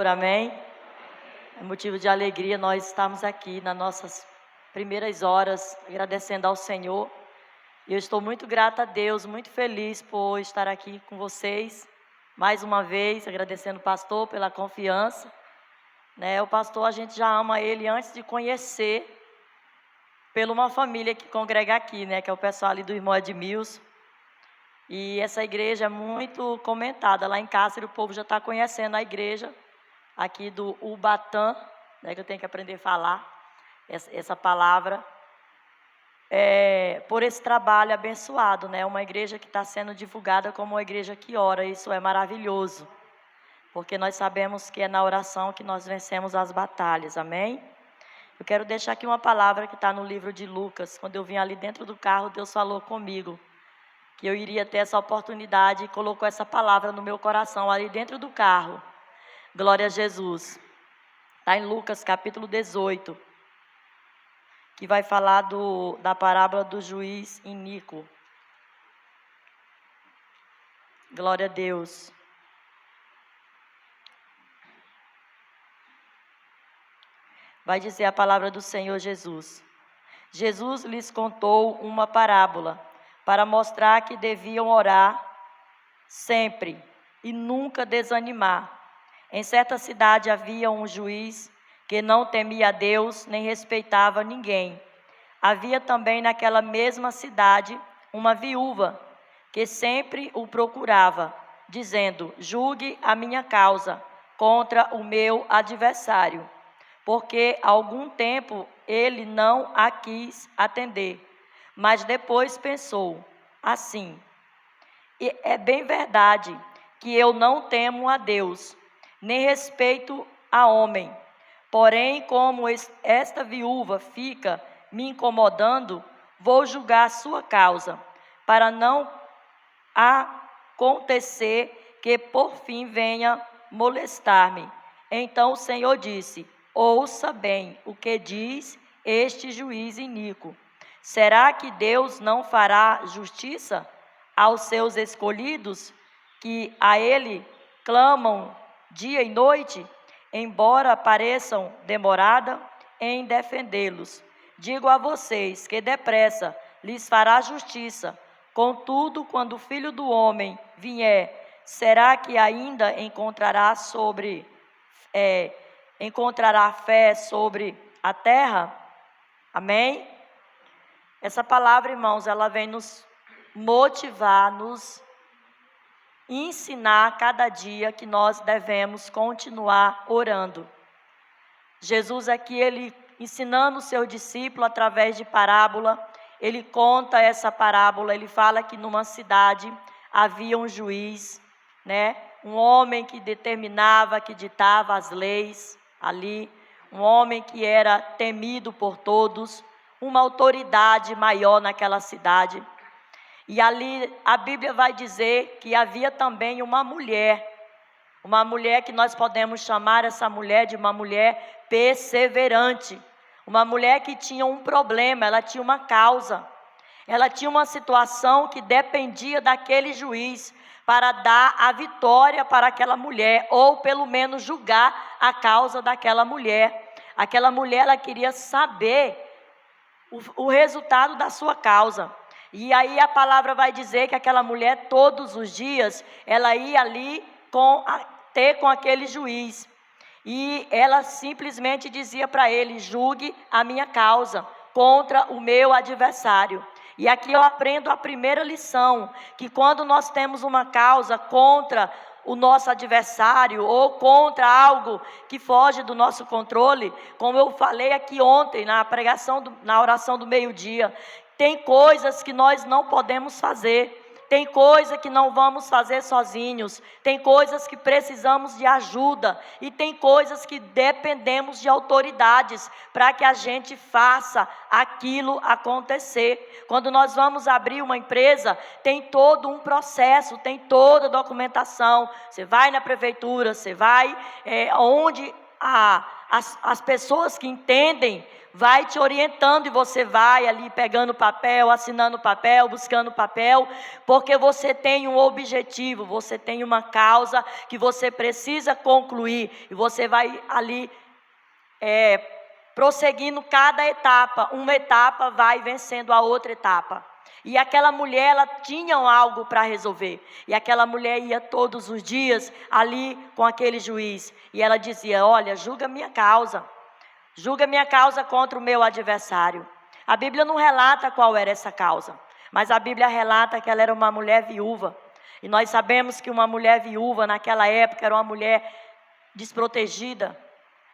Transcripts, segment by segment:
Senhor, amém? É motivo de alegria nós estamos aqui nas nossas primeiras horas, agradecendo ao Senhor. E eu estou muito grata a Deus, muito feliz por estar aqui com vocês, mais uma vez, agradecendo o pastor pela confiança. O pastor, a gente já ama ele antes de conhecer, pela uma família que congrega aqui, que é o pessoal ali do irmão Edmilson. E essa igreja é muito comentada. Lá em Cáceres o povo já está conhecendo a igreja aqui do Ubatã, que eu tenho que aprender a falar essa palavra, por esse trabalho abençoado, uma igreja que está sendo divulgada como uma igreja que ora. Isso é maravilhoso, porque nós sabemos que é na oração que nós vencemos as batalhas, amém? Eu quero deixar aqui uma palavra que está no livro de Lucas. Quando eu vim ali dentro do carro, Deus falou comigo que eu iria ter essa oportunidade e colocou essa palavra no meu coração ali dentro do carro. Glória a Jesus. Está em Lucas capítulo 18, que vai falar da parábola do juiz iníquo. Glória a Deus. Vai dizer a palavra do Senhor Jesus. Jesus lhes contou uma parábola para mostrar que deviam orar sempre e nunca desanimar. Em certa cidade havia um juiz que não temia a Deus nem respeitava ninguém. Havia também naquela mesma cidade uma viúva que sempre o procurava, dizendo: julgue a minha causa contra o meu adversário, porque há algum tempo ele não a quis atender. Mas depois pensou assim: e é bem verdade que eu não temo a Deus, nem respeito a homem. Porém, como esta viúva fica me incomodando, vou julgar a sua causa, para não acontecer que por fim venha molestar-me. Então o Senhor disse: ouça bem o que diz este juiz iníquo. Será que Deus não fará justiça aos seus escolhidos, que a Ele clamam dia e noite, embora pareçam demorada em defendê-los? Digo a vocês que depressa lhes fará justiça. Contudo, quando o Filho do Homem vier, será que ainda encontrará fé sobre a terra? Amém? Essa palavra, irmãos, ela vem nos motivar, nos ensinar cada dia que nós devemos continuar orando. Jesus aqui, ele ensinando o seu discípulo através de parábola, ele conta essa parábola, ele fala que numa cidade havia um juiz, um homem que determinava, que ditava as leis ali, um homem que era temido por todos, uma autoridade maior naquela cidade. E ali a Bíblia vai dizer que havia também uma mulher que nós podemos chamar essa mulher de uma mulher perseverante, uma mulher que tinha um problema, ela tinha uma causa, ela tinha uma situação que dependia daquele juiz para dar a vitória para aquela mulher, ou pelo menos julgar a causa daquela mulher. Aquela mulher, ela queria saber o resultado da sua causa. E aí a palavra vai dizer que aquela mulher, todos os dias, ela ia ali ter com aquele juiz. E ela simplesmente dizia para ele: julgue a minha causa contra o meu adversário. E aqui eu aprendo a primeira lição, que quando nós temos uma causa contra o nosso adversário ou contra algo que foge do nosso controle, como eu falei aqui ontem na pregação, na oração do meio-dia, tem coisas que nós não podemos fazer. Tem coisa que não vamos fazer sozinhos, tem coisas que precisamos de ajuda e tem coisas que dependemos de autoridades para que a gente faça aquilo acontecer. Quando nós vamos abrir uma empresa, tem todo um processo, tem toda a documentação. Você vai na prefeitura, você vai onde as pessoas que entendem vai te orientando e você vai ali pegando papel, assinando papel, buscando papel, porque você tem um objetivo, você tem uma causa que você precisa concluir e você vai ali prosseguindo cada etapa, uma etapa vai vencendo a outra etapa. E aquela mulher, ela tinha algo para resolver. E aquela mulher ia todos os dias ali com aquele juiz. E ela dizia: olha, julga minha causa contra o meu adversário. A Bíblia não relata qual era essa causa, mas a Bíblia relata que ela era uma mulher viúva. E nós sabemos que uma mulher viúva naquela época era uma mulher desprotegida.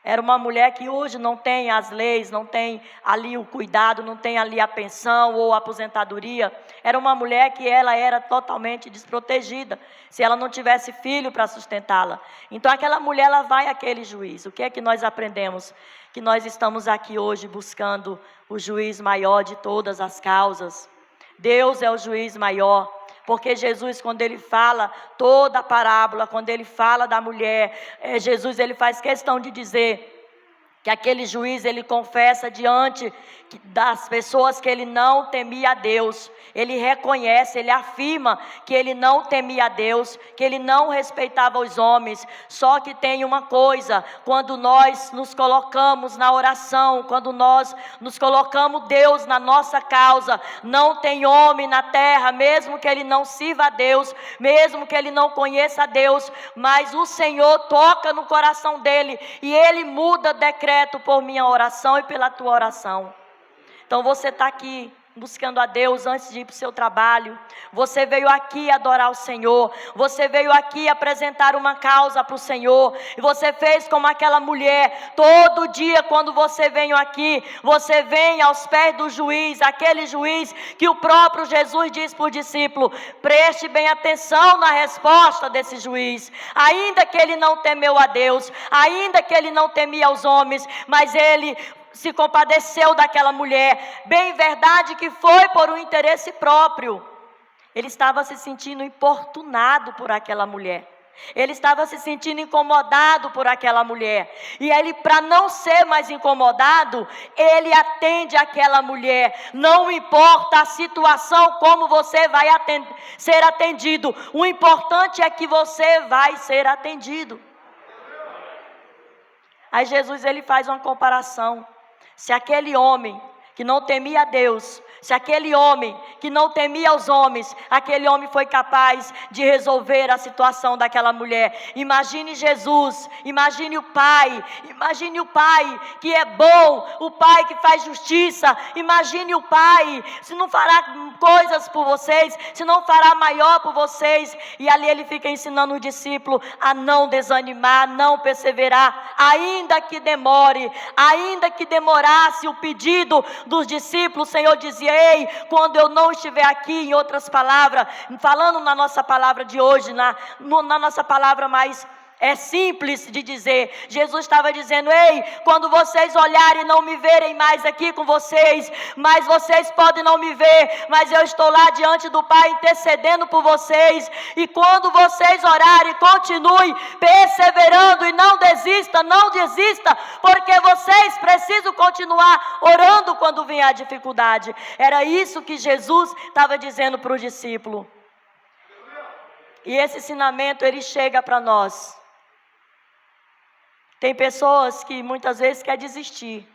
Era uma mulher que hoje não tem as leis, não tem ali o cuidado, não tem ali a pensão ou a aposentadoria. Era uma mulher que ela era totalmente desprotegida, se ela não tivesse filho para sustentá-la. Então aquela mulher, ela vai àquele juiz. O que é que nós aprendemos? Que nós estamos aqui hoje buscando o juiz maior de todas as causas. Deus é o juiz maior. Porque Jesus, quando ele fala toda a parábola, quando ele fala da mulher, Jesus ele faz questão de dizer que aquele juiz ele confessa diante das pessoas que ele não temia a Deus. Ele reconhece, ele afirma que ele não temia a Deus, que ele não respeitava os homens. Só que tem uma coisa: quando nós nos colocamos na oração, quando nós nos colocamos Deus na nossa causa, não tem homem na terra, mesmo que ele não sirva a Deus, mesmo que ele não conheça a Deus, mas o Senhor toca no coração dele e ele muda decreto por minha oração e pela tua oração. Então você está aqui buscando a Deus antes de ir para o seu trabalho. Você veio aqui adorar o Senhor. Você veio aqui apresentar uma causa para o Senhor. E você fez como aquela mulher. Todo dia quando você vem aqui, você vem aos pés do juiz. Aquele juiz que o próprio Jesus diz para o discípulo: preste bem atenção na resposta desse juiz. Ainda que ele não temeu a Deus, ainda que ele não temia os homens, mas ele se compadeceu daquela mulher. Bem verdade que foi por um interesse próprio. Ele estava se sentindo importunado por aquela mulher. Ele estava se sentindo incomodado por aquela mulher. E ele, para não ser mais incomodado, ele atende aquela mulher. Não importa a situação, como você vai ser atendido. O importante é que você vai ser atendido. Aí Jesus ele faz uma comparação. Se aquele homem que não temia a Deus, se aquele homem que não temia os homens, aquele homem foi capaz de resolver a situação daquela mulher. Imagine Jesus, imagine o Pai que é bom, o Pai que faz justiça. Imagine o Pai, se não fará coisas por vocês, se não fará maior por vocês. E ali ele fica ensinando o discípulo a não desanimar, não perseverar, ainda que demore, ainda que demorasse o pedido dos discípulos. O Senhor dizia: ei, quando eu não estiver aqui, em outras palavras, falando na nossa palavra de hoje, na nossa palavra mais simples de dizer, Jesus estava dizendo: ei, quando vocês olharem e não me verem mais aqui com vocês, mas vocês podem não me ver, mas eu estou lá diante do Pai intercedendo por vocês. E quando vocês orarem, continue perseverando e não desista, porque vocês precisam continuar orando quando vier a dificuldade. Era isso que Jesus estava dizendo para o discípulo. E esse ensinamento ele chega para nós. Tem pessoas que muitas vezes quer desistir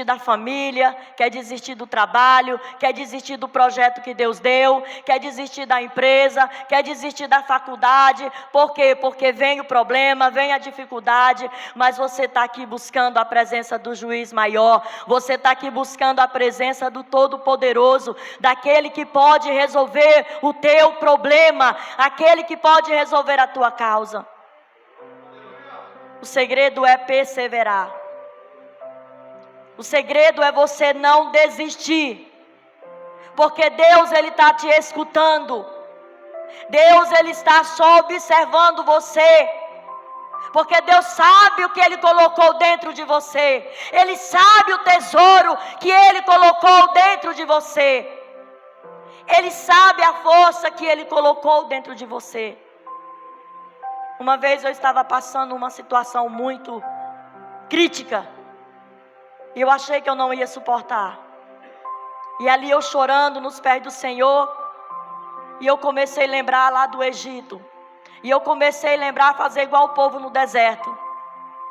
da família, quer desistir do trabalho, quer desistir do projeto que Deus deu, quer desistir da empresa, quer desistir da faculdade. Por quê? Porque vem o problema, vem a dificuldade, mas você está aqui buscando a presença do juiz maior, você está aqui buscando a presença do Todo-Poderoso, daquele que pode resolver o teu problema, aquele que pode resolver a tua causa. O segredo é perseverar. O segredo é você não desistir. Porque Deus ele está te escutando. Deus ele está só observando você. Porque Deus sabe o que Ele colocou dentro de você. Ele sabe o tesouro que Ele colocou dentro de você. Ele sabe a força que Ele colocou dentro de você. Uma vez eu estava passando uma situação muito crítica. E eu achei que eu não ia suportar. E ali eu chorando nos pés do Senhor. E eu comecei a lembrar lá do Egito. E eu comecei a lembrar, fazer igual o povo no deserto.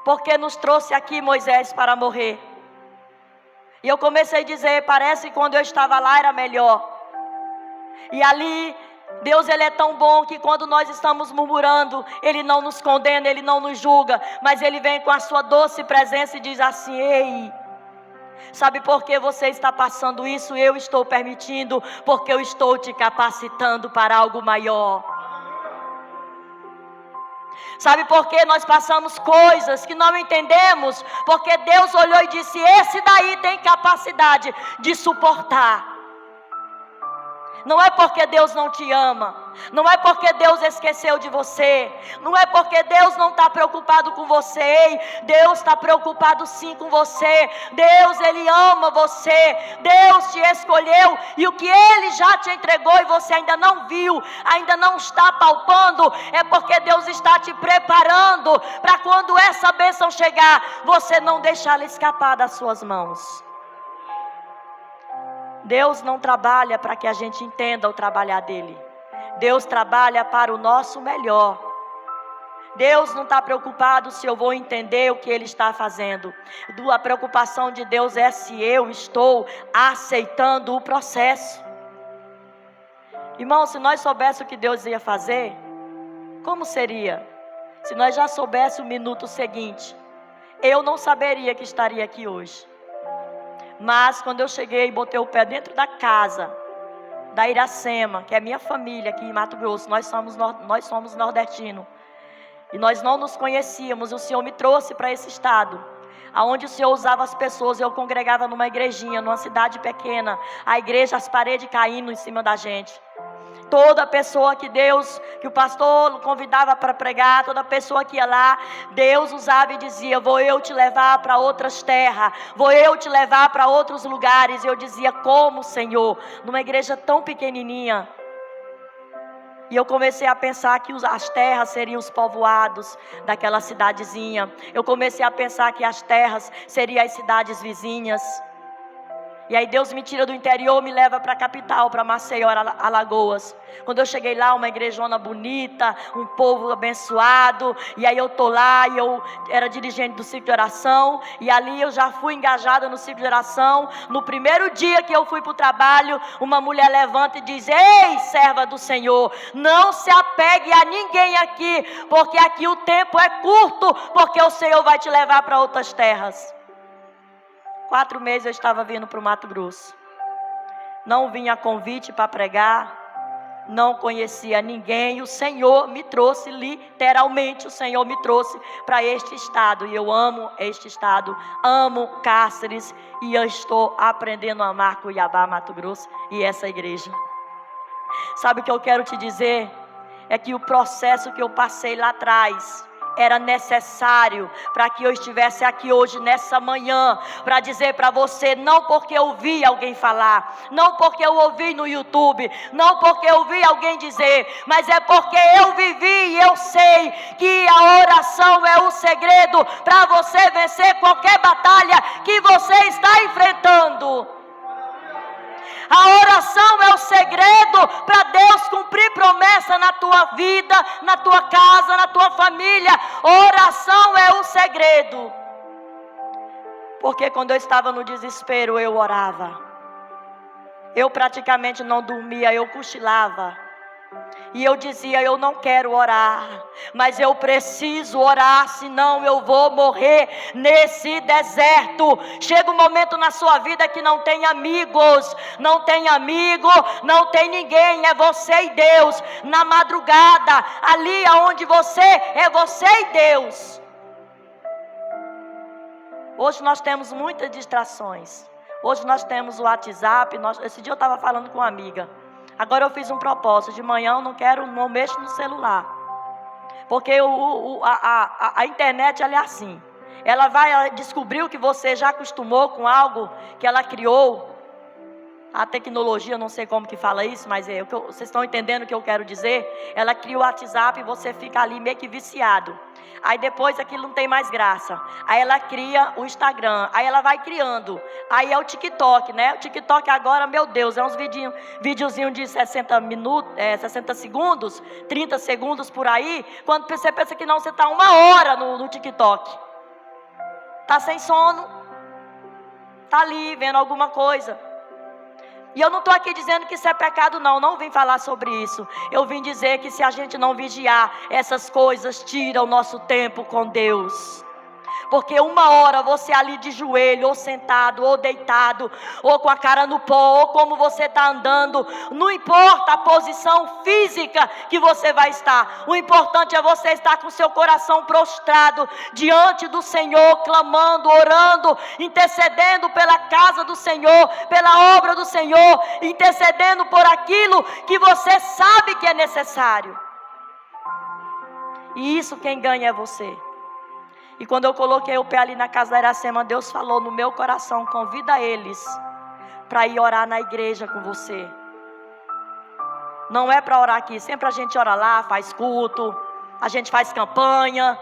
Porque nos trouxe aqui Moisés para morrer. E eu comecei a dizer, parece que quando eu estava lá era melhor. E ali, Deus ele é tão bom que quando nós estamos murmurando, Ele não nos condena, Ele não nos julga. Mas Ele vem com a sua doce presença e diz assim, ei, sabe por que você está passando isso? Eu estou permitindo, porque eu estou te capacitando para algo maior. Sabe por que nós passamos coisas que não entendemos? Porque Deus olhou e disse, esse daí tem capacidade de suportar. Não é porque Deus não te ama. Não é porque Deus esqueceu de você. Não é porque Deus não está preocupado com você. Ei, Deus está preocupado sim com você. Deus, Ele ama você. Deus te escolheu. E o que Ele já te entregou e você ainda não viu, ainda não está palpando, é porque Deus está te preparando para quando essa bênção chegar, você não deixá-la escapar das suas mãos. Deus não trabalha para que a gente entenda o trabalhar dele. Deus trabalha para o nosso melhor. Deus não está preocupado se eu vou entender o que Ele está fazendo. A preocupação de Deus é se eu estou aceitando o processo. Irmão, se nós soubéssemos o que Deus ia fazer, como seria? Se nós já soubéssemos o minuto seguinte, eu não saberia que estaria aqui hoje. Mas quando eu cheguei e botei o pé dentro da casa da Iracema, que é minha família aqui em Mato Grosso, nós somos nordestinos, e nós não nos conhecíamos, o Senhor me trouxe para esse estado, aonde o Senhor usava as pessoas. Eu congregava numa igrejinha, numa cidade pequena, a igreja, as paredes caindo em cima da gente. Toda pessoa que o pastor convidava para pregar, toda pessoa que ia lá, Deus usava e dizia, vou eu te levar para outras terras, vou eu te levar para outros lugares. E eu dizia, como, Senhor? Numa igreja tão pequenininha. E eu comecei a pensar que as terras seriam os povoados daquela cidadezinha. Eu comecei a pensar que as terras seriam as cidades vizinhas. E aí Deus me tira do interior, me leva para a capital, para Maceió, Alagoas. Quando eu cheguei lá, uma igrejona bonita, um povo abençoado. E aí eu estou lá, e eu era dirigente do ciclo de oração. E ali eu já fui engajada no ciclo de oração. No primeiro dia que eu fui para o trabalho, uma mulher levanta e diz, ei, serva do Senhor, não se apegue a ninguém aqui, porque aqui o tempo é curto, porque o Senhor vai te levar para outras terras. 4 meses eu estava vindo para o Mato Grosso. Não vinha a convite para pregar. Não conhecia ninguém. O Senhor me trouxe, literalmente, o Senhor me trouxe para este estado. E eu amo este estado. Amo Cáceres. E eu estou aprendendo a amar Cuiabá, Mato Grosso e essa igreja. Sabe o que eu quero te dizer? É que o processo que eu passei lá atrás era necessário para que eu estivesse aqui hoje, nessa manhã, para dizer para você, não porque eu ouvi alguém falar, não porque eu ouvi no YouTube, não porque eu ouvi alguém dizer, mas é porque eu vivi e eu sei que a oração é o segredo para você vencer qualquer batalha que você está enfrentando. A oração é o segredo para Deus cumprir promessa na tua vida, na tua casa, na tua família. Oração é o segredo. Porque quando eu estava no desespero, eu orava. Eu praticamente não dormia, eu cochilava. E eu dizia, eu não quero orar, mas eu preciso orar, senão eu vou morrer nesse deserto. Chega um momento na sua vida que não tem amigos, não tem amigo, não tem ninguém, é você e Deus. Na madrugada, ali aonde você, é você e Deus. Hoje nós temos muitas distrações. Hoje nós temos o WhatsApp, esse dia eu estava falando com uma amiga. Agora eu fiz um propósito, de manhã eu não mexo no celular. Porque a internet ela é assim. Ela vai descobrir o que você já acostumou com algo que ela criou. a tecnologia, não sei como que fala isso, mas vocês estão entendendo o que eu quero dizer? Ela cria o WhatsApp e você fica ali meio que viciado. Aí depois aquilo não tem mais graça. Aí ela cria o Instagram, aí ela vai criando. Aí é o TikTok, né? O TikTok agora, meu Deus, é uns videozinhos de 60 minutos, 60 segundos, 30 segundos por aí. Quando você pensa que não, você está 1 hora no TikTok. Está sem sono, está ali vendo alguma coisa. E eu não estou aqui dizendo que isso é pecado, não vim falar sobre isso. Eu vim dizer que se a gente não vigiar, essas coisas tiram o nosso tempo com Deus. Porque 1 hora você ali de joelho, ou sentado, ou deitado, ou com a cara no pó, ou como você está andando, não importa a posição física que você vai estar. O importante é você estar com seu coração prostrado diante do Senhor, clamando, orando, intercedendo pela casa do Senhor, pela obra do Senhor, intercedendo por aquilo que você sabe que é necessário. E isso quem ganha é você. E quando eu coloquei o pé ali na casa da Iracema, Deus falou no meu coração: convida eles para ir orar na igreja com você. Não é para orar aqui, sempre a gente ora lá, faz culto, a gente faz campanha.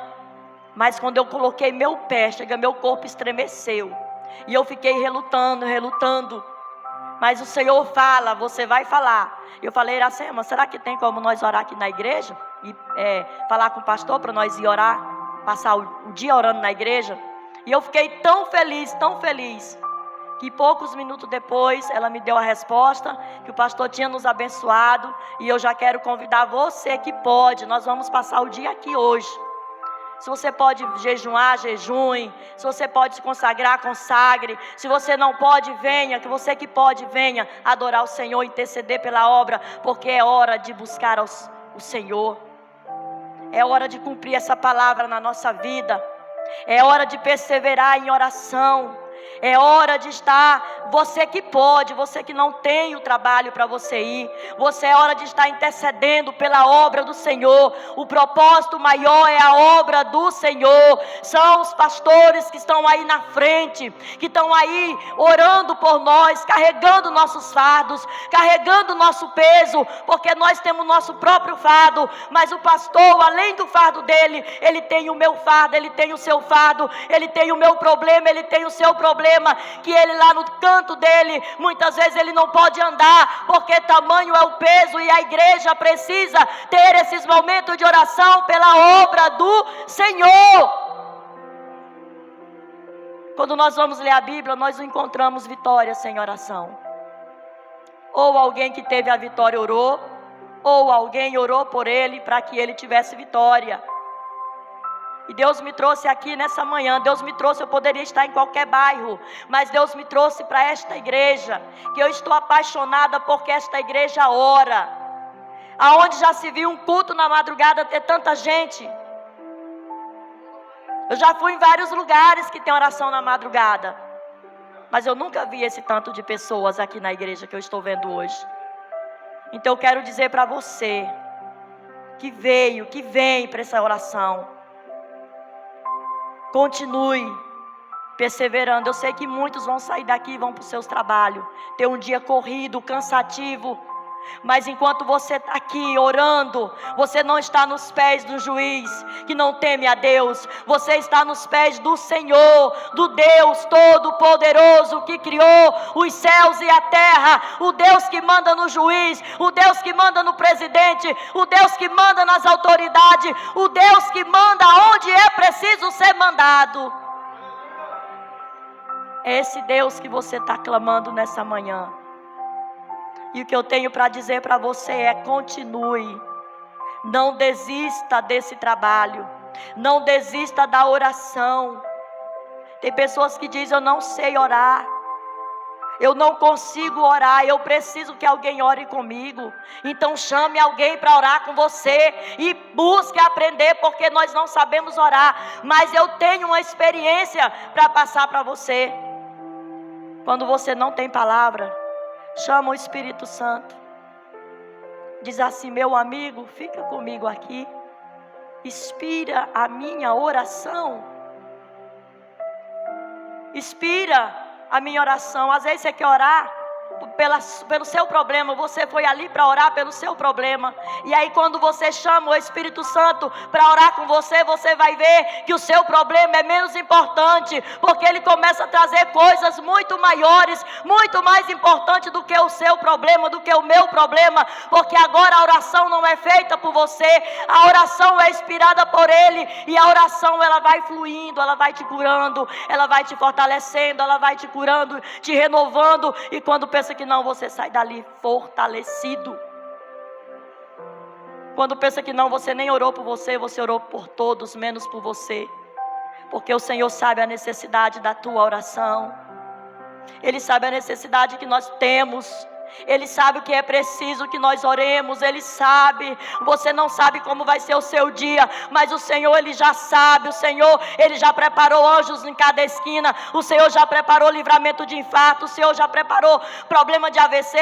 Mas quando eu coloquei meu pé, meu corpo estremeceu. E eu fiquei relutando. Mas o Senhor fala, você vai falar. Eu falei: Iracema, será que tem como nós orar aqui na igreja? E falar com o pastor para nós ir orar? Passar o dia orando na igreja. E eu fiquei tão feliz, que poucos minutos depois ela me deu a resposta que o pastor tinha nos abençoado. E eu já quero convidar você que pode, nós vamos passar o dia aqui hoje. Se você pode jejuar, jejue. Se você pode se consagrar, consagre. Se você não pode, venha. Que você que pode, venha adorar o Senhor, interceder pela obra, porque é hora de buscar o Senhor. É hora de cumprir essa palavra na nossa vida. É hora de perseverar em oração. É hora de estar, você que pode, você que não tem o trabalho para você ir, é hora de estar intercedendo pela obra do Senhor. O propósito maior é a obra do Senhor. São os pastores que estão aí na frente, que estão aí orando por nós, carregando nossos fardos, carregando nosso peso, porque nós temos nosso próprio fardo, mas o pastor, além do fardo dele, ele tem o meu fardo, ele tem o seu fardo, ele tem o meu problema, ele tem o seu problema, que ele lá no canto dele, muitas vezes ele não pode andar, porque tamanho é o peso, e a igreja precisa ter esses momentos de oração pela obra do Senhor. Quando nós vamos ler a Bíblia, nós não encontramos vitória sem oração. Ou alguém que teve a vitória orou, ou alguém orou por ele para que ele tivesse vitória. E Deus me trouxe aqui nessa manhã, eu poderia estar em qualquer bairro, mas Deus me trouxe para esta igreja, que eu estou apaixonada porque esta igreja ora. Aonde já se viu um culto na madrugada ter tanta gente? Eu já fui em vários lugares que tem oração na madrugada, mas eu nunca vi esse tanto de pessoas aqui na igreja que eu estou vendo hoje. Então eu quero dizer para você, que vem para essa oração, continue perseverando. Eu sei que muitos vão sair daqui e vão para os seus trabalhos, ter um dia corrido, cansativo, mas enquanto você está aqui orando, você não está nos pés do juiz que não teme a Deus, você está nos pés do Senhor, do Deus Todo-Poderoso, que criou os céus e a terra, o Deus que manda no juiz, o Deus que manda no presidente, o Deus que manda nas autoridades, o Deus que manda onde é preciso ser mandado. É esse Deus que você está clamando nessa manhã. E o que eu tenho para dizer para você é: continue, não desista desse trabalho, não desista da oração. Tem pessoas que dizem: eu não sei orar, eu não consigo orar, eu preciso que alguém ore comigo. Então chame alguém para orar com você e busque aprender, porque nós não sabemos orar, mas eu tenho uma experiência para passar para você. Quando você não tem palavra, chama o Espírito Santo. Diz assim: meu amigo, fica comigo aqui. Inspira a minha oração. Inspira a minha oração. Às vezes você quer orar, pelo seu problema, você foi ali para orar pelo seu problema. E aí quando você chama o Espírito Santo para orar com você, você vai ver que o seu problema é menos importante, porque ele começa a trazer coisas muito maiores, muito mais importantes do que o seu problema, do que o meu problema, porque agora a oração não é feita por você, a oração é inspirada por ele, e a oração ela vai fluindo, ela vai te curando, ela vai te fortalecendo, ela vai te curando, te renovando, e quando pensa que não, você sai dali fortalecido. Quando pensa que não, você nem orou por você, você orou por todos, menos por você. Porque o Senhor sabe a necessidade da tua oração. Ele sabe a necessidade que nós temos. Ele sabe o que é preciso que nós oremos. Ele sabe. Você não sabe como vai ser o seu dia, mas o Senhor, Ele já sabe. O Senhor, Ele já preparou anjos em cada esquina. O Senhor já preparou livramento de infarto. O Senhor já preparou problema de AVC.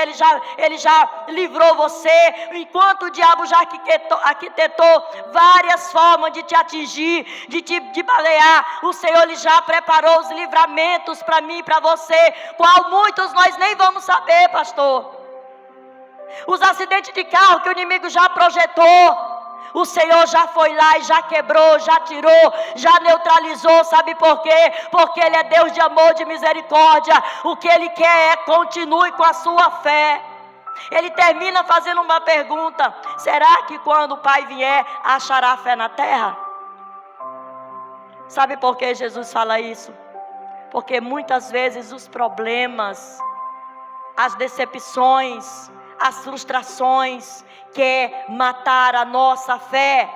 Ele já livrou você. Enquanto o diabo já arquitetou várias formas de te atingir, de balear, o Senhor, Ele já preparou os livramentos para mim e para você, qual muitos nós nem vamos saber, pastor. Os acidentes de carro que o inimigo já projetou, o Senhor já foi lá e já quebrou, já tirou, já neutralizou. Sabe por quê? Porque Ele é Deus de amor, de misericórdia. O que Ele quer é continue com a sua fé. Ele termina fazendo uma pergunta: será que quando o Pai vier, achará fé na terra? Sabe por que Jesus fala isso? Porque muitas vezes os problemas, as decepções, as frustrações quer matar a nossa fé.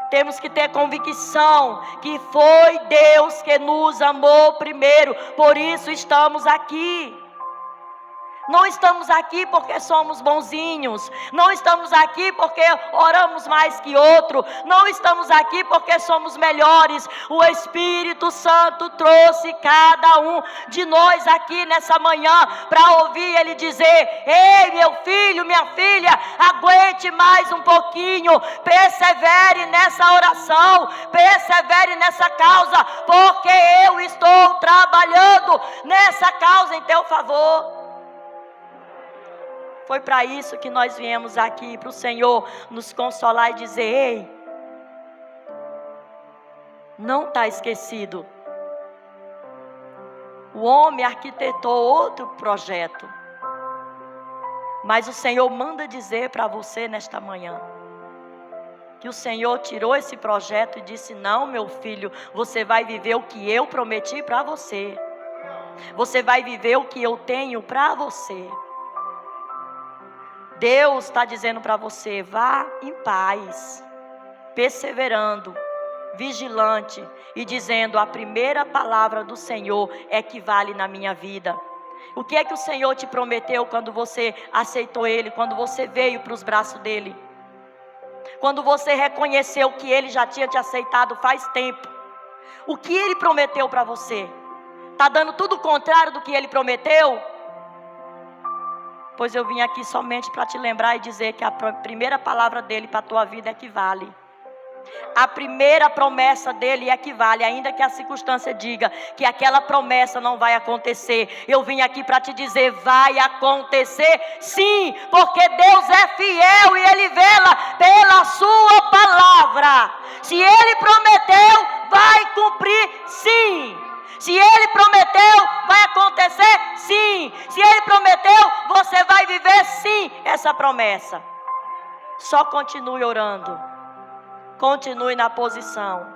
Temos que ter convicção que foi Deus que nos amou primeiro, por isso estamos aqui. Não estamos aqui porque somos bonzinhos, não estamos aqui porque oramos mais que outro, não estamos aqui porque somos melhores. O Espírito Santo trouxe cada um de nós aqui nessa manhã para ouvir Ele dizer: ei, meu filho, minha filha, aguente mais um pouquinho, persevere nessa oração, persevere nessa causa, porque eu estou trabalhando nessa causa em teu favor. Foi para isso que nós viemos aqui, para o Senhor nos consolar e dizer: ei, não está esquecido. O homem arquitetou outro projeto, mas o Senhor manda dizer para você nesta manhã, que o Senhor tirou esse projeto e disse: não, meu filho, você vai viver o que eu prometi para você. Você vai viver o que eu tenho para você. Deus está dizendo para você: vá em paz, perseverando, vigilante e dizendo: a primeira palavra do Senhor é que vale na minha vida. O que é que o Senhor te prometeu quando você aceitou Ele, quando você veio para os braços dEle? Quando você reconheceu que Ele já tinha te aceitado faz tempo. O que Ele prometeu para você? Está dando tudo o contrário do que Ele prometeu? Pois eu vim aqui somente para te lembrar e dizer que a primeira palavra dele para a tua vida é que vale. A primeira promessa dele é que vale, ainda que a circunstância diga que aquela promessa não vai acontecer. Eu vim aqui para te dizer: vai acontecer sim, porque Deus é fiel e Ele vela pela sua palavra. Se Ele prometeu, vai cumprir sim. Se Ele prometeu, vai acontecer sim. Se Ele prometeu, você vai viver sim essa promessa. Só continue orando. Continue na posição.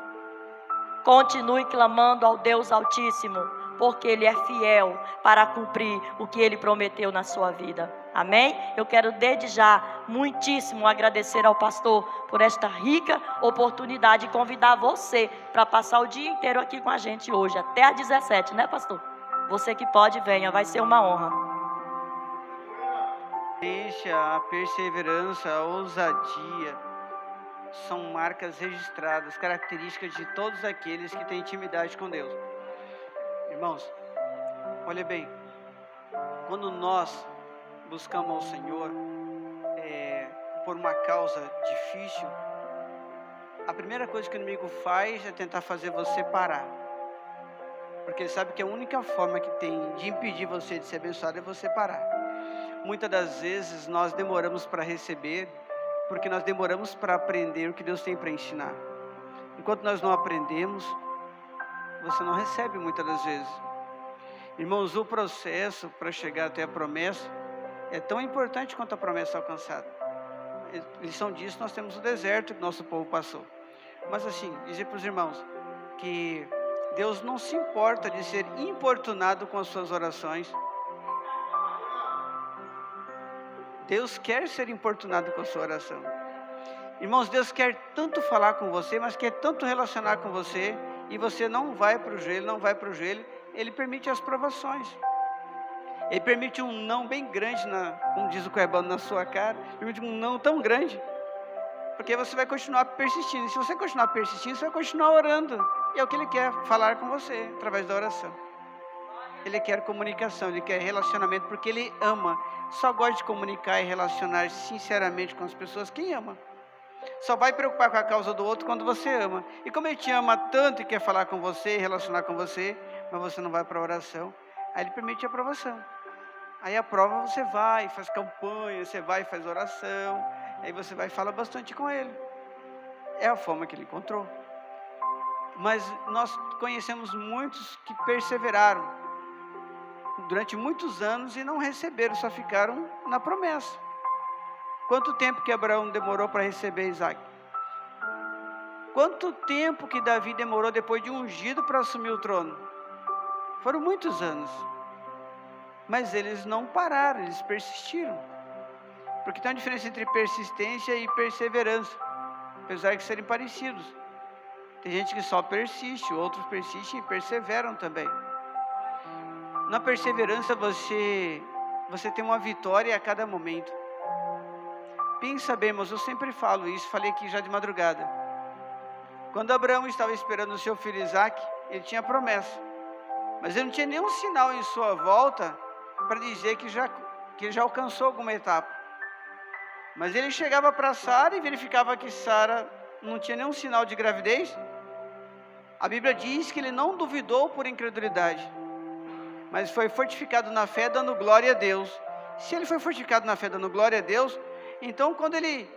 Continue clamando ao Deus Altíssimo, porque Ele é fiel para cumprir o que Ele prometeu na sua vida. Amém? Eu quero desde já muitíssimo agradecer ao pastor por esta rica oportunidade e convidar você para passar o dia inteiro aqui com a gente hoje, até às 17, né, pastor? Você que pode, venha, vai ser uma honra. A perseverança, a ousadia são marcas registradas, características de todos aqueles que têm intimidade com Deus. Irmãos, olha bem, quando nós buscamos ao Senhor por uma causa difícil, a primeira coisa que o inimigo faz é tentar fazer você parar. Porque Ele sabe que a única forma que tem de impedir você de ser abençoado é você parar. Muitas das vezes nós demoramos para receber, porque nós demoramos para aprender o que Deus tem para ensinar. Enquanto nós não aprendemos, você não recebe muitas das vezes. Irmãos, o processo para chegar até a promessa é tão importante quanto a promessa alcançada. Lição disso, nós temos o deserto que nosso povo passou. Mas assim, dizer para os irmãos que Deus não se importa de ser importunado com as suas orações. Deus quer ser importunado com a sua oração. Irmãos, Deus quer tanto falar com você, mas quer tanto relacionar com você, e você não vai para o joelho, Ele permite as provações. Ele permite um não bem grande, como diz o Cuebano, na sua cara. Permite um não tão grande, porque você vai continuar persistindo. E se você continuar persistindo, você vai continuar orando. E é o que Ele quer, falar com você, através da oração. Ele quer comunicação, Ele quer relacionamento, porque Ele ama. Só gosta de comunicar e relacionar sinceramente com as pessoas quem ama. Só vai preocupar com a causa do outro quando você ama. E como Ele te ama tanto e quer falar com você e relacionar com você, mas você não vai para a oração, aí Ele permite a aprovação. Aí a prova você vai, faz campanha, você vai, faz oração, aí você vai e fala bastante com Ele. É a forma que Ele encontrou. Mas nós conhecemos muitos que perseveraram durante muitos anos e não receberam, só ficaram na promessa. Quanto tempo que Abraão demorou para receber Isaac? Quanto tempo que Davi demorou depois de ungido para assumir o trono? Foram muitos anos. Mas eles não pararam, eles persistiram. Porque tem uma diferença entre persistência e perseverança, apesar de serem parecidos. Tem gente que só persiste, outros persistem e perseveram também. Na perseverança você tem uma vitória a cada momento. Pensa bem, mas eu sempre falo isso, falei aqui já de madrugada. Quando Abraão estava esperando o seu filho Isaac, ele tinha promessa. Mas ele não tinha nenhum sinal em sua volta para dizer que já alcançou alguma etapa. Mas ele chegava para Sara e verificava que Sara não tinha nenhum sinal de gravidez. A Bíblia diz que ele não duvidou por incredulidade, mas foi fortificado na fé, dando glória a Deus. Se ele foi fortificado na fé, dando glória a Deus, então quando ele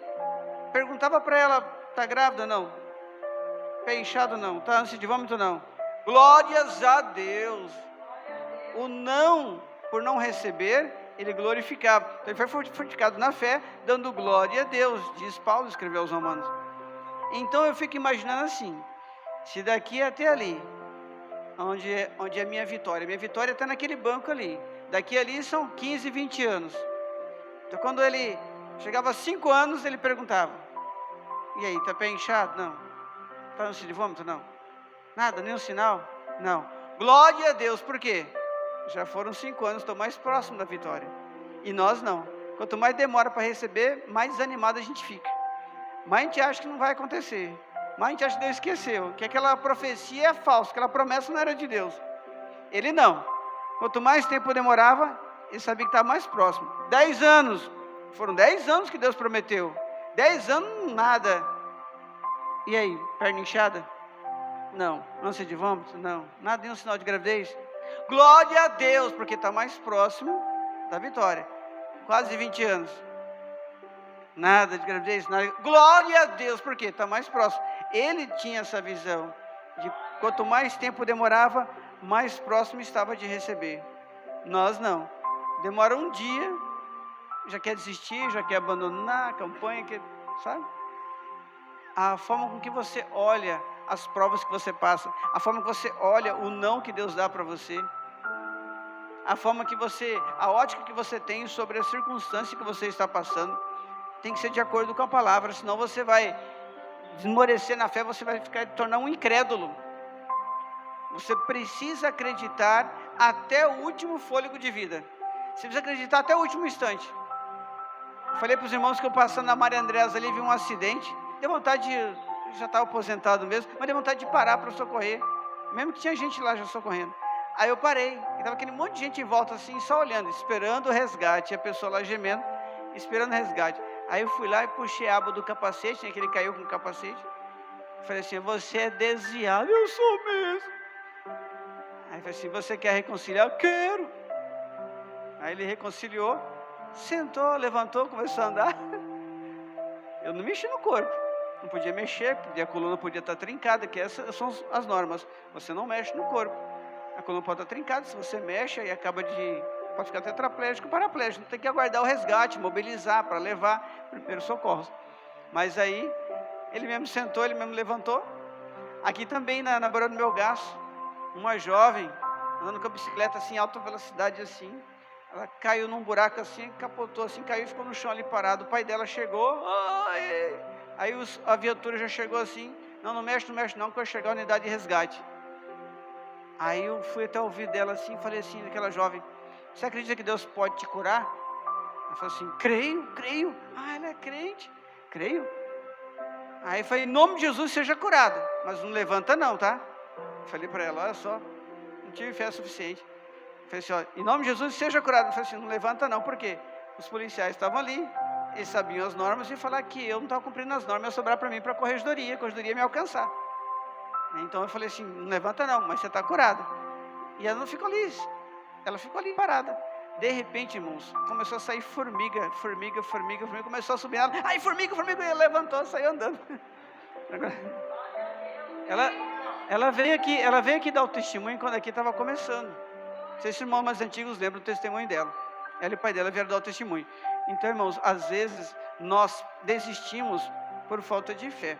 perguntava para ela, está grávida? Não. Pé inchado? Não. Está ânsia de vômito? Não. Glórias a Deus. O não, por não receber, ele glorificava. Então, ele foi fortificado na fé, dando glória a Deus, diz Paulo, escreveu aos Romanos. Então eu fico imaginando assim, se daqui até ali, onde é a minha vitória está naquele banco ali, daqui ali são 15, 20 anos. Então quando ele chegava a 5 anos, ele perguntava, e aí, está pé inchado? Não. Está ânsia de vômito? Não. Nada, nenhum sinal? Não. Glória a Deus, por quê? Já foram 5 anos, estou mais próximo da vitória. E nós não. Quanto mais demora para receber, mais desanimado a gente fica. Mais a gente acha que não vai acontecer. Mais a gente acha que Deus esqueceu, que aquela profecia é falsa, aquela promessa não era de Deus. Ele não. Quanto mais tempo demorava, ele sabia que estava mais próximo. 10 anos. Foram 10 anos que Deus prometeu. 10 anos, nada. E aí, perna inchada? Não. Ânsia de vômito? Não. Nada, nenhum sinal de gravidez? Glória a Deus, porque está mais próximo da vitória. Quase 20 anos. Nada de gravidez, nada. Glória a Deus, porque está mais próximo. Ele tinha essa visão de quanto mais tempo demorava, mais próximo estava de receber. Nós não. Demora um dia, já quer desistir, já quer abandonar a campanha, sabe? A forma com que você olha as provas que você passa, a forma que você olha o não que Deus dá para você, a ótica que você tem sobre a circunstância que você está passando, tem que ser de acordo com a palavra, senão você vai desmorecer na fé, você vai tornar um incrédulo. Você precisa acreditar até o último fôlego de vida. Você precisa acreditar até o último instante. Falei para os irmãos que eu passando na Maria Andréas ali, vi um acidente, deu vontade de, já estava aposentado mesmo, mas deu vontade de parar para socorrer, mesmo que tinha gente lá já socorrendo. Aí eu parei, e estava aquele monte de gente em volta assim, só olhando, esperando o resgate, e a pessoa lá gemendo, esperando o resgate. Aí eu fui lá e puxei a aba do capacete, né, que ele caiu com o capacete. Falei assim, você é desviado. Eu sou mesmo. Aí Aí falei assim, você quer reconciliar? Eu quero. Aí ele reconciliou, sentou, levantou, começou a andar. Eu não mexi no corpo, não podia mexer, porque a coluna podia estar trincada, que essas são as normas. Você não mexe no corpo. A coluna pode estar trincada, se você mexe, aí pode ficar tetraplégico, paraplégico. Tem que aguardar o resgate, mobilizar para levar primeiros socorros. Mas aí, ele mesmo sentou, ele mesmo levantou. Aqui também, na beira do meu gasto, uma jovem, andando com a bicicleta assim, alta velocidade assim, ela caiu num buraco assim, capotou assim, caiu e ficou no chão ali parado. O pai dela chegou, aí a viatura já chegou assim, não mexe não, que vai chegar a unidade de resgate. Aí eu fui até o ouvido dela assim, falei assim, daquela jovem, você acredita que Deus pode te curar? Ela falou assim, creio. Ah, ela é crente, creio. Aí eu falei, em nome de Jesus seja curada, mas não levanta não, tá? Falei para ela, olha só, não tive fé suficiente. Falei assim, ó, em nome de Jesus seja curada. Eu falei assim, não levanta não, por quê? Os policiais estavam ali, eles sabiam as normas e falaram que eu não estava cumprindo as normas, ia sobrar para mim para a corregedoria me alcançar. Então eu falei assim, não levanta não, mas você está curada. E ela não ficou ali, ela ficou ali parada. De repente, irmãos, começou a sair formiga, começou a subir ela, ai formiga, e ela levantou, saiu andando. Ela veio aqui dar o testemunho quando aqui estava começando. Não sei se os irmãos mais antigos lembram do testemunho dela. Ela e o pai dela vieram dar o testemunho. Então, irmãos, às vezes nós desistimos por falta de fé.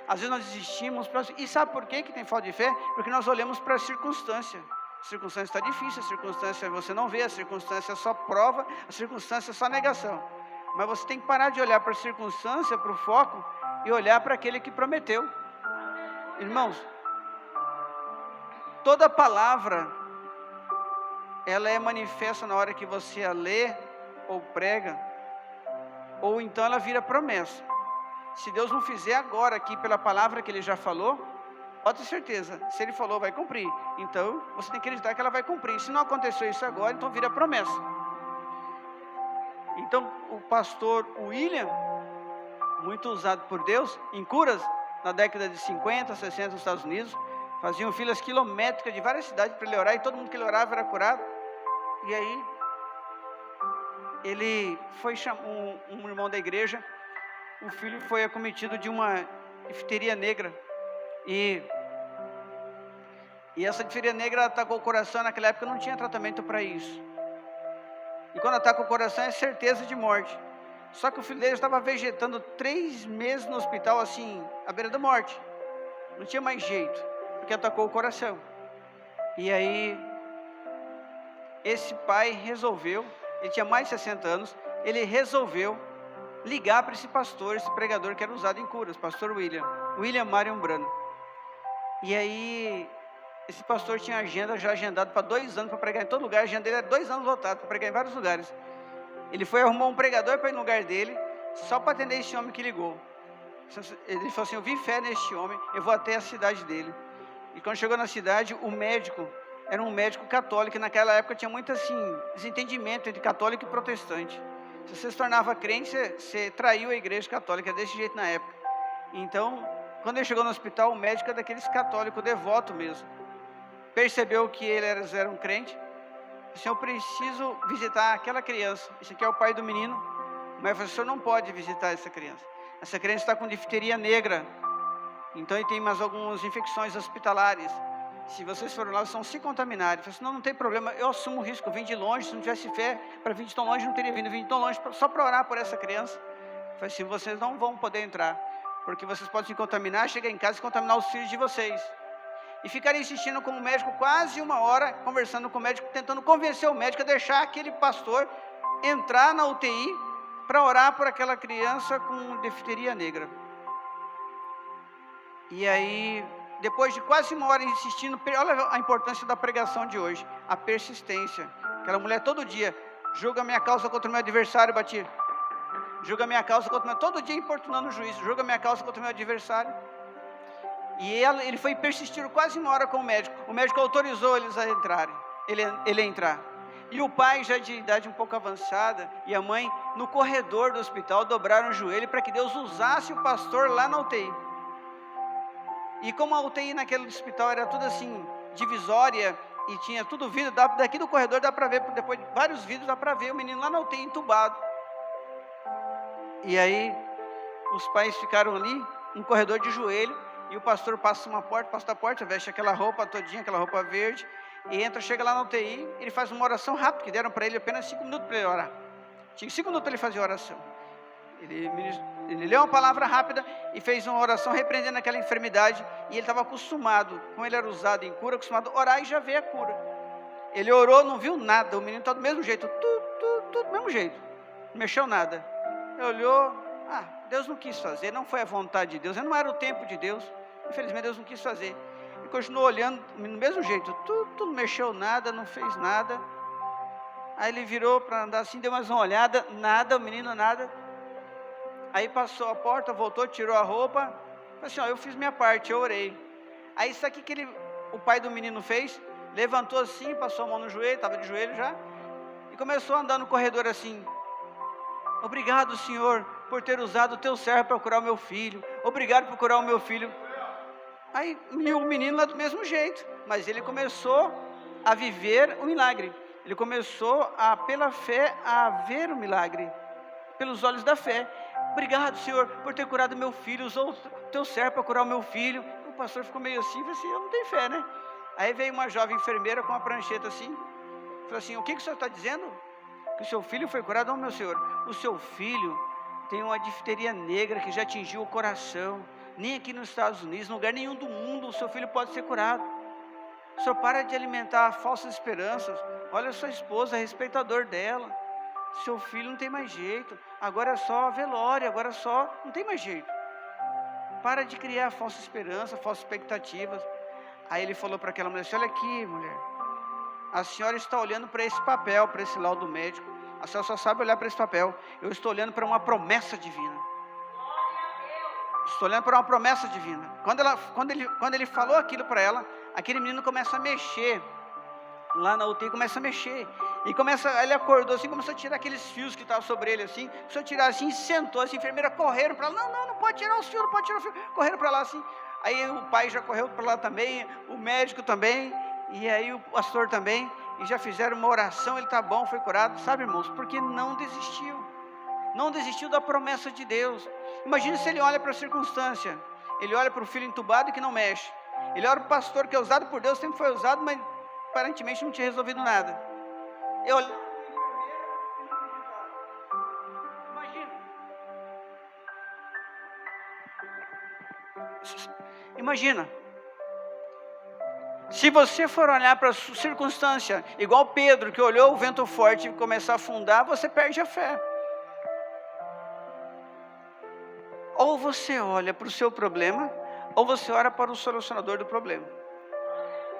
Às vezes nós desistimos, e sabe por que tem falta de fé? Porque nós olhamos para a circunstância. A circunstância está difícil, a circunstância você não vê, a circunstância é só prova, a circunstância é só negação. Mas você tem que parar de olhar para a circunstância, para o foco, e olhar para aquele que prometeu. Irmãos, toda palavra, ela é manifesta na hora que você a lê, ou prega, ou então ela vira promessa. Se Deus não fizer agora aqui pela palavra que Ele já falou, pode ter certeza, se Ele falou vai cumprir, então você tem que acreditar que ela vai cumprir. Se não aconteceu isso agora, então vira promessa. Então o pastor William, muito usado por Deus em curas, na década de 50, 60 nos Estados Unidos, faziam filas quilométricas de várias cidades para ele orar, e todo mundo que ele orava era curado. E aí ele foi um irmão da igreja, o filho foi acometido de uma difteria negra, e essa difteria negra atacou o coração. Naquela época não tinha tratamento para isso, e quando ataca o coração é certeza de morte. Só que o filho dele estava vegetando 3 meses no hospital, assim, à beira da morte, não tinha mais jeito, porque atacou o coração. E aí esse pai resolveu, ele tinha mais de 60 anos, ele resolveu ligar para esse pastor, esse pregador que era usado em curas, pastor William Marion Brano. E aí esse pastor tinha agenda já agendado para 2 anos para pregar em todo lugar. A agenda dele era 2 anos lotado para pregar em vários lugares. Ele foi arrumar um pregador para ir no lugar dele, só para atender esse homem que ligou. Ele falou assim, eu vi fé neste homem, eu vou até a cidade dele. E quando chegou na cidade, o médico era um médico católico, e naquela época tinha muito assim, desentendimento entre católico e protestante. Se você se tornava crente, você traiu a igreja católica, desse jeito na época. Então, quando ele chegou no hospital, o médico é daqueles católicos devoto mesmo. Percebeu que eles eram crente. Disse, eu preciso visitar aquela criança. Esse aqui é o pai do menino. Mas o senhor não pode visitar essa criança. Essa criança está com difteria negra. Então ele tem mais algumas infecções hospitalares. Se vocês forem lá, vocês vão se contaminar. Ele falou assim, não tem problema, eu assumo o risco, eu vim de longe, se não tivesse fé para vir de tão longe, não teria vindo, eu vim de tão longe só para orar por essa criança. Ele falou assim, vocês não vão poder entrar, porque vocês podem se contaminar, chegar em casa e contaminar os filhos de vocês. E ficaram insistindo com o médico quase 1 hora, conversando com o médico, tentando convencer o médico a deixar aquele pastor entrar na UTI para orar por aquela criança com difteria negra. E aí, depois de quase 1 hora insistindo, olha a importância da pregação de hoje, a persistência. Aquela mulher todo dia, julga minha causa contra o meu adversário, batia. Julga minha causa contra o meu, todo dia importunando o juiz, julga minha causa contra o meu adversário. E ele foi persistir quase 1 hora com o médico autorizou eles a entrarem, ele a entrar. E o pai, já de idade um pouco avançada, e a mãe, no corredor do hospital, dobraram o joelho para que Deus usasse o pastor lá na UTI. E como a UTI naquele hospital era tudo assim, divisória, e tinha tudo vidro, daqui do corredor dá para ver, depois de vários vidros dá para ver o menino lá na UTI entubado. E aí os pais ficaram ali, no corredor de joelho, e o pastor passa uma porta, passa a porta, veste aquela roupa todinha, aquela roupa verde, e entra, chega lá na UTI, ele faz uma oração rápida, que deram para ele apenas 5 minutos para ele orar. Tinha 5 minutos para ele fazer a oração. Ele leu uma palavra rápida e fez uma oração repreendendo aquela enfermidade, e ele estava acostumado, como ele era usado em cura, acostumado a orar e já ver a cura. Ele orou, não viu nada, o menino está do mesmo jeito, tudo do mesmo jeito, não mexeu nada. Ele olhou, Deus não quis fazer, não foi a vontade de Deus, não era o tempo de Deus, infelizmente Deus não quis fazer. Ele continuou olhando, do mesmo jeito, tudo não mexeu nada, não fez nada. Aí ele virou para andar assim, deu mais uma olhada, nada, o menino nada. Aí passou a porta, voltou, tirou a roupa, falou assim, eu fiz minha parte, eu orei. Aí isso aqui que o pai do menino fez, levantou assim, passou a mão no joelho, estava de joelho já, e começou a andar no corredor assim, obrigado, Senhor, por ter usado o teu servo para curar o meu filho, obrigado por curar o meu filho. Aí o menino lá do mesmo jeito, mas ele começou a viver o milagre, ele começou pela fé a ver o milagre, pelos olhos da fé. Obrigado, Senhor, por ter curado meu filho, usou o teu servo para curar o meu filho. O pastor ficou meio assim, falou assim, eu não tenho fé, né? Aí veio uma jovem enfermeira com uma prancheta assim, falou assim, o que o senhor está dizendo? Que o seu filho foi curado? Não, meu senhor, o seu filho tem uma difteria negra que já atingiu o coração, nem aqui nos Estados Unidos, em lugar nenhum do mundo, o seu filho pode ser curado. O senhor para de alimentar falsas esperanças, olha a sua esposa, é respeitador dela, seu filho não tem mais jeito, agora é só velório, agora só, não tem mais jeito. Para de criar falsa esperança, falsas expectativas. Aí ele falou para aquela mulher, olha aqui, mulher, a senhora está olhando para esse papel, para esse laudo médico, a senhora só sabe olhar para esse papel, eu estou olhando para uma promessa divina. Estou olhando para uma promessa divina. Quando ele falou aquilo para ela, aquele menino começa a mexer, lá na UTI começa a mexer, e ele acordou assim, começou a tirar aqueles fios que estavam sobre ele assim, começou a tirar assim, sentou, as enfermeiras correram para lá, não pode tirar os fios, não pode tirar os fios, correram para lá assim, aí o pai já correu para lá também, o médico também, e aí o pastor também, e já fizeram uma oração, ele está bom, foi curado, sabe, irmãos, porque não desistiu da promessa de Deus. Imagine se ele olha para a circunstância, ele olha para o filho entubado que não mexe, ele olha para o pastor que é usado por Deus, sempre foi usado, mas aparentemente não tinha resolvido nada. Imagina, se você for olhar para a circunstância, igual Pedro que olhou o vento forte e começar a afundar, você perde a fé. Ou você olha para o seu problema, ou você olha para o solucionador do problema.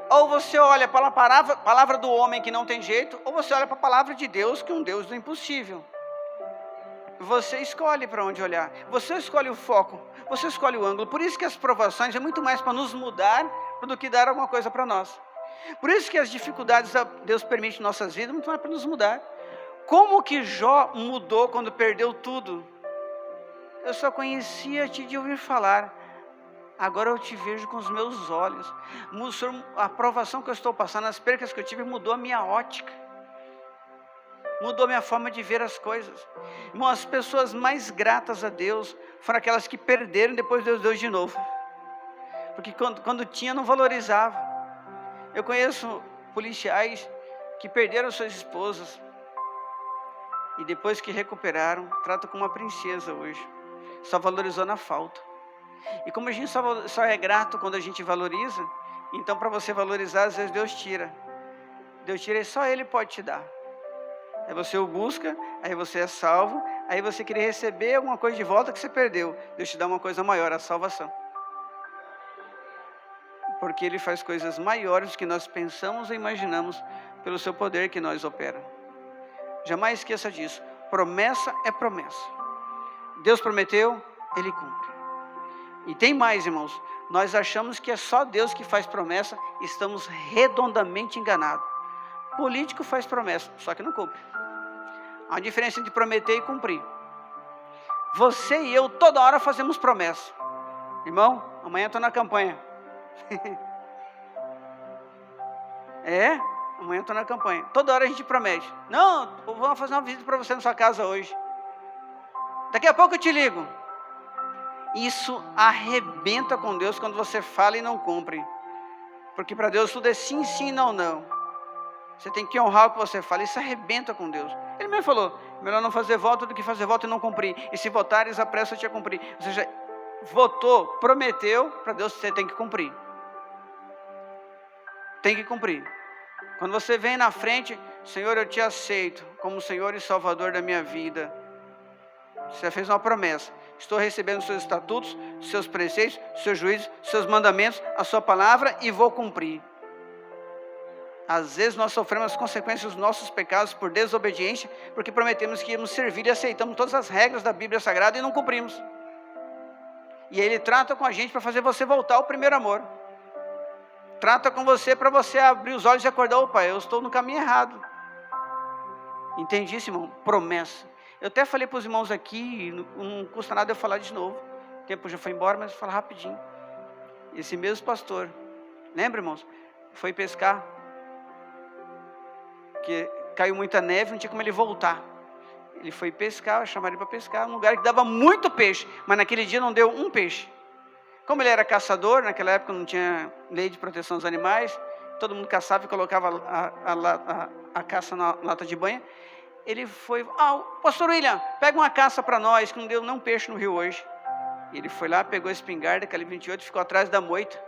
Ou você olha para a palavra do homem que não tem jeito, ou você olha para a palavra de Deus, que é um Deus do impossível. Você escolhe para onde olhar, você escolhe o foco, você escolhe o ângulo. Por isso que as provações é muito mais para nos mudar do que dar alguma coisa para nós. Por isso que as dificuldades Deus permite em nossas vidas, muito mais para nos mudar. Como que Jó mudou quando perdeu tudo? Eu só conhecia-te de ouvir falar, agora eu te vejo com os meus olhos. A provação que eu estou passando, as percas que eu tive, mudou a minha ótica, mudou a minha forma de ver as coisas. Irmão, as pessoas mais gratas a Deus foram aquelas que perderam e depois Deus deu de novo, porque quando tinha não valorizava. Eu conheço policiais que perderam suas esposas e depois que recuperaram, tratam como uma princesa hoje, só valorizou na falta. E como a gente só é grato quando a gente valoriza, então para você valorizar, às vezes Deus tira e só Ele pode te dar. Aí você o busca, aí você é salvo, aí você queria receber alguma coisa de volta que você perdeu. Deus te dá uma coisa maior, a salvação. Porque Ele faz coisas maiores do que nós pensamos e imaginamos pelo seu poder que nós opera. Jamais esqueça disso. Promessa é promessa. Deus prometeu, Ele cumpre. E tem mais, irmãos. Nós achamos que é só Deus que faz promessa, estamos redondamente enganados. Político faz promessa, só que não cumpre. Há uma diferença entre prometer e cumprir. Você e eu toda hora fazemos promessa. Irmão, amanhã estou na campanha. Amanhã eu estou na campanha. Toda hora a gente promete. Não, vou fazer uma visita para você na sua casa hoje. Daqui a pouco eu te ligo. Isso arrebenta com Deus quando você fala e não cumpre. Porque para Deus tudo é sim, sim, não, não. Você tem que honrar o que você fala. Isso arrebenta com Deus. Ele mesmo falou, melhor não fazer voto do que fazer voto e não cumprir. E se votares, apressa-te a cumprir. Ou seja, votou, prometeu, para Deus você tem que cumprir. Tem que cumprir. Quando você vem na frente, Senhor, eu te aceito como Senhor e Salvador da minha vida. Você fez uma promessa. Estou recebendo os seus estatutos, os seus preceitos, os seus juízos, os seus mandamentos, a sua palavra e vou cumprir. Às vezes nós sofremos as consequências dos nossos pecados por desobediência, porque prometemos que íamos servir e aceitamos todas as regras da Bíblia Sagrada e não cumprimos. E Ele trata com a gente para fazer você voltar ao primeiro amor. Trata com você para você abrir os olhos e acordar, opa, eu estou no caminho errado. Entendi isso, irmão? Promessa. Eu até falei para os irmãos aqui, não custa nada eu falar de novo. O tempo já foi embora, mas vou falar rapidinho. Esse mesmo pastor, lembra, irmãos? Foi pescar, que caiu muita neve, não tinha como ele voltar. Ele foi pescar, chamaram ele para pescar, num lugar que dava muito peixe, mas naquele dia não deu um peixe. Como ele era caçador, naquela época não tinha lei de proteção dos animais, todo mundo caçava e colocava a caça na lata de banha. Ele foi, pastor William, pega uma caça para nós, que não deu nem peixe no rio hoje. Ele foi lá, pegou a espingarda, calibre 28, ficou atrás da moita,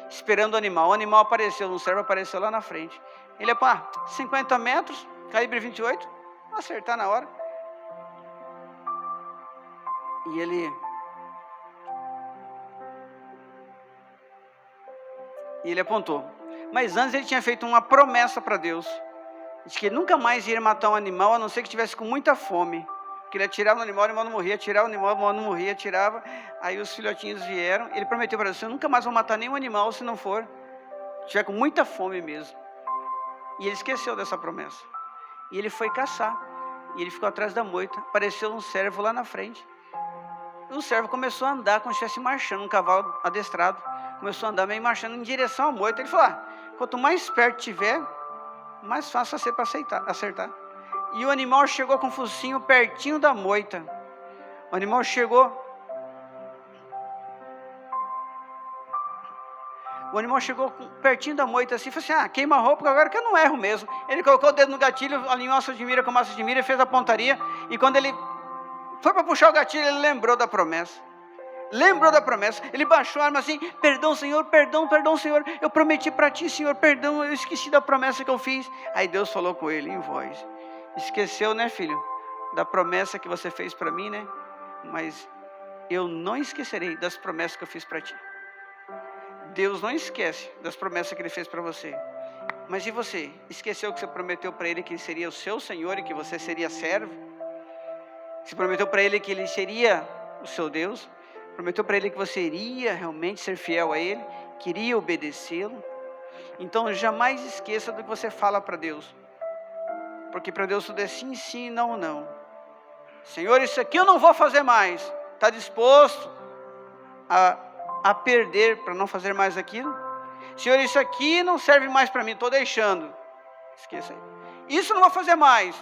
esperando o animal. O animal apareceu, um servo apareceu lá na frente. Ele, 50 metros, calibre 28, acertar na hora. E ele apontou. Mas antes ele tinha feito uma promessa para Deus, de que nunca mais ia matar um animal, a não ser que estivesse com muita fome. Que ele atirava no animal, o animal não morria, atirava no animal, o animal não morria, atirava. Aí os filhotinhos vieram, ele prometeu para Deus, eu nunca mais vou matar nenhum animal se não for, estiver com muita fome mesmo. E ele esqueceu dessa promessa. E ele foi caçar, e ele ficou atrás da moita, apareceu um servo lá na frente. E o servo começou a andar como se estivesse marchando, um cavalo adestrado. Começou a andar meio marchando em direção à moita. Ele falou, quanto mais perto tiver, mais fácil vai ser para acertar. E o animal chegou com o focinho pertinho da moita. O animal chegou pertinho da moita assim, falou assim, queima a roupa, agora que eu não erro mesmo. Ele colocou o dedo no gatilho, alinhou a de mira com a massa de mira, fez a pontaria, e quando ele foi para puxar o gatilho, ele lembrou da promessa. Ele baixou a arma assim, perdão Senhor, perdão Senhor, eu prometi para ti Senhor, perdão, eu esqueci da promessa que eu fiz. Aí Deus falou com ele em voz, esqueceu, né, filho, da promessa que você fez para mim, né? Mas eu não esquecerei das promessas que eu fiz para ti. Deus não esquece das promessas que Ele fez para você. Mas e você? Esqueceu que você prometeu para Ele que Ele seria o seu Senhor e que você seria servo? Você prometeu para Ele que Ele seria o seu Deus? Prometeu para Ele que você iria realmente ser fiel a Ele? Queria obedecê-lo? Então jamais esqueça do que você fala para Deus. Porque para Deus tudo é sim, sim, não, não. Senhor, isso aqui eu não vou fazer mais. Está disposto a perder para não fazer mais aquilo? Senhor, isso aqui não serve mais para mim, estou deixando. Esqueça aí. Isso não vou fazer mais.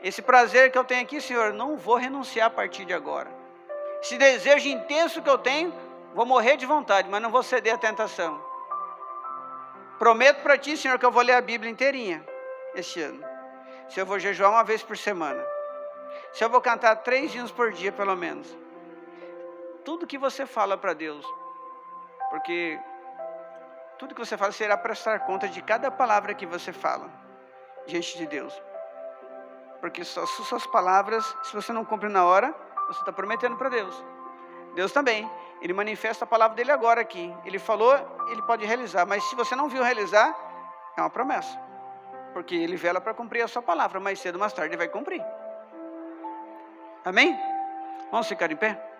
Esse prazer que eu tenho aqui, Senhor, não vou renunciar a partir de agora. Esse desejo intenso que eu tenho, vou morrer de vontade, mas não vou ceder à tentação. Prometo para ti, Senhor, que eu vou ler a Bíblia inteirinha este ano. Se eu vou jejuar uma vez por semana. Se eu vou cantar 3 hinos por dia, pelo menos. Tudo que você fala para Deus, porque tudo que você fala será prestar conta de cada palavra que você fala diante de Deus. Porque suas palavras, se você não cumpre na hora, você está prometendo para Deus. Deus também, Ele manifesta a palavra dEle agora aqui. Ele falou, Ele pode realizar, mas se você não viu realizar, é uma promessa. Porque Ele vela para cumprir a sua palavra, mais cedo ou mais tarde Ele vai cumprir. Amém? Vamos ficar em pé?